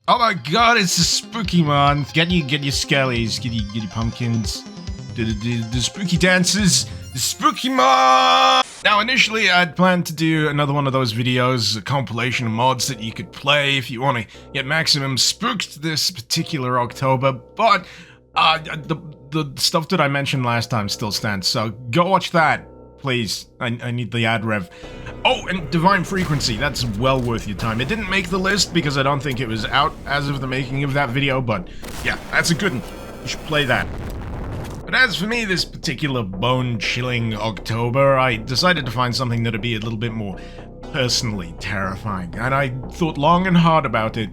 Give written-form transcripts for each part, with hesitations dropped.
Oh my god, it's a spooky month. Get your skellies, get your pumpkins, the spooky dances, the spooky month! Now initially I'd planned to do another one of those videos, a compilation of mods that you could play if you want to get maximum spooked this particular October, but the stuff that I mentioned last time still stands, so go watch that, please. I need the ad rev. Oh, and Divine Frequency, that's well worth your time. It didn't make the list because I don't think it was out as of the making of that video, but yeah, that's a good one. You should play that. But as for me, this particular bone-chilling October, I decided to find something that'd be a little bit more personally terrifying, and I thought long and hard about it,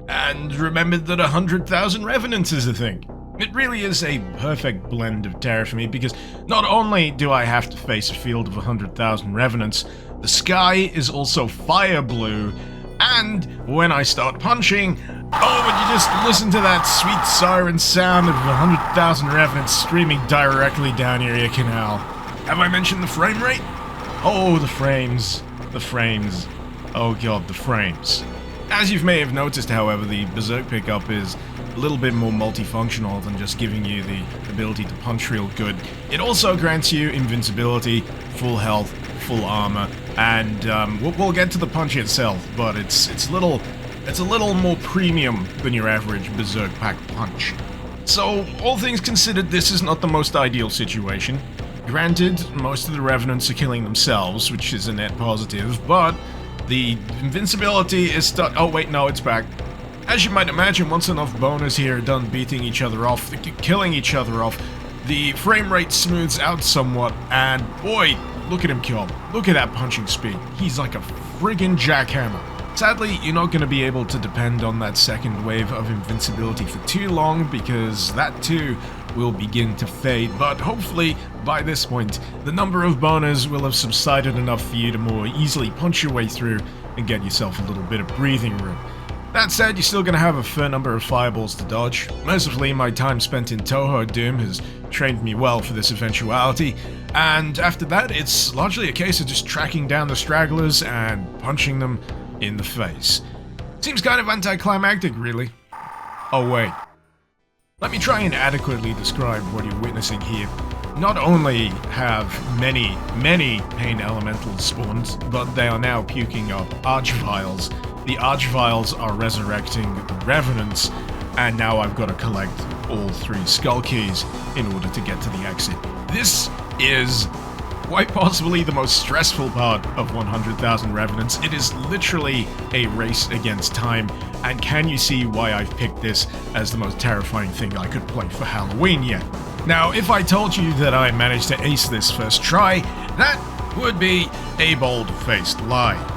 and remembered that 100,000 Revenants is a thing. It really is a perfect blend of terror for me, because not only do I have to face a field of 100,000 Revenants, the sky is also fire blue, and when I start punching, oh, would you just listen to that sweet siren sound of 100,000 Revenants streaming directly down your ear canal. Have I mentioned the frame rate? Oh, the frames. The frames. Oh god, the frames. As you may have noticed, however, the Berserk pickup is a little bit more multifunctional than just giving you the ability to punch real good. It also grants you invincibility, full health, full armor, and we'll get to the punch itself, but it's a little more premium than your average Berserk pack punch. So, all things considered, this is not the most ideal situation. Granted, most of the Revenants are killing themselves, which is a net positive, but the invincibility is oh wait, no, it's back. As you might imagine, once enough boners here are done beating each other off, killing each other off, the frame rate smooths out somewhat, and boy, look at him kill. Look at that punching speed. He's like a friggin' jackhammer. Sadly, you're not going to be able to depend on that second wave of invincibility for too long, because that too will begin to fade, but hopefully, by this point, the number of boners will have subsided enough for you to more easily punch your way through and get yourself a little bit of breathing room. That said, you're still going to have a fair number of fireballs to dodge. Mercifully, my time spent in Toho Doom has trained me well for this eventuality, and after that, it's largely a case of just tracking down the stragglers and punching them in the face. Seems kind of anticlimactic, really. Oh wait. Let me try and adequately describe what you're witnessing here. Not only have many pain elementals spawned, but they are now puking up archviles. The archviles are resurrecting the Revenants, and now I've got to collect all 3 skull keys in order to get to the exit. This is quite possibly the most stressful part of 100,000 Revenants. It is literally a race against time, and can you see why I've picked this as the most terrifying thing I could play for Halloween yet? Now, if I told you that I managed to ace this first try, that would be a bold-faced lie.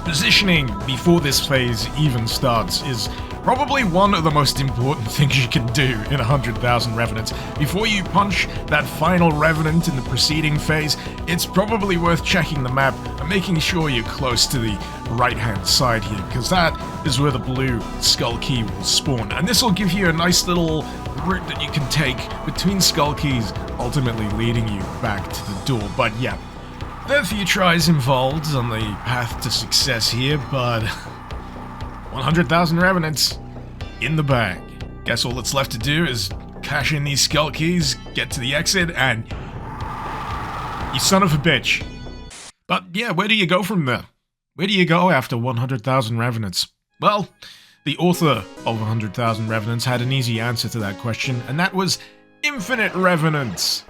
Positioning before this phase even starts is probably one of the most important things you can do in 100,000 Revenants. Before you punch that final Revenant in the preceding phase, it's probably worth checking the map and making sure you're close to the right-hand side here, because that is where the blue skull key will spawn. And this will give you a nice little route that you can take between skull keys, ultimately leading you back to the door. But yeah, there are a few tries involved on the path to success here, but 100,000 Revenants in the bag. Guess all that's left to do is cash in these skull keys, get to the exit, and you son of a bitch. But yeah, where do you go from there? Where do you go after 100,000 Revenants? Well, the author of 100,000 Revenants had an easy answer to that question, and that was infinite Revenants.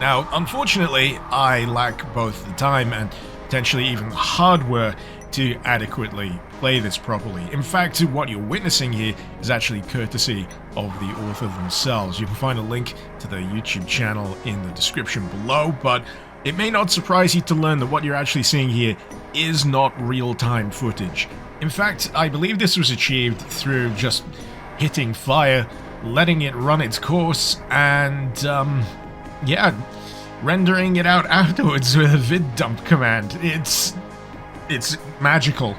Now, unfortunately, I lack both the time and potentially even the hardware to adequately play this properly. In fact, what you're witnessing here is actually courtesy of the author themselves. You can find a link to their YouTube channel in the description below, but it may not surprise you to learn that what you're actually seeing here is not real-time footage. In fact, I believe this was achieved through just hitting fire, letting it run its course, and yeah, rendering it out afterwards with a vid dump command. It's magical.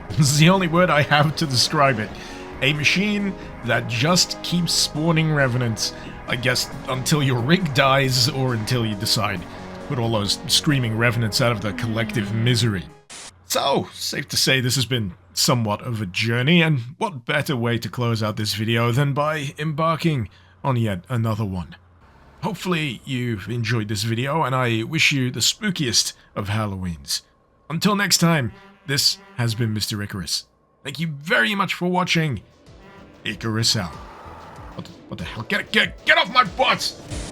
This is the only word I have to describe it. A machine that just keeps spawning Revenants, I guess, until your rig dies or until you decide to put all those screaming Revenants out of their collective misery. So, safe to say this has been somewhat of a journey, and what better way to close out this video than by embarking on yet another one. Hopefully you've enjoyed this video, and I wish you the spookiest of Halloweens. Until next time, this has been Mr. Icarus. Thank you very much for watching. Icarus out. What the hell? Get off my butt!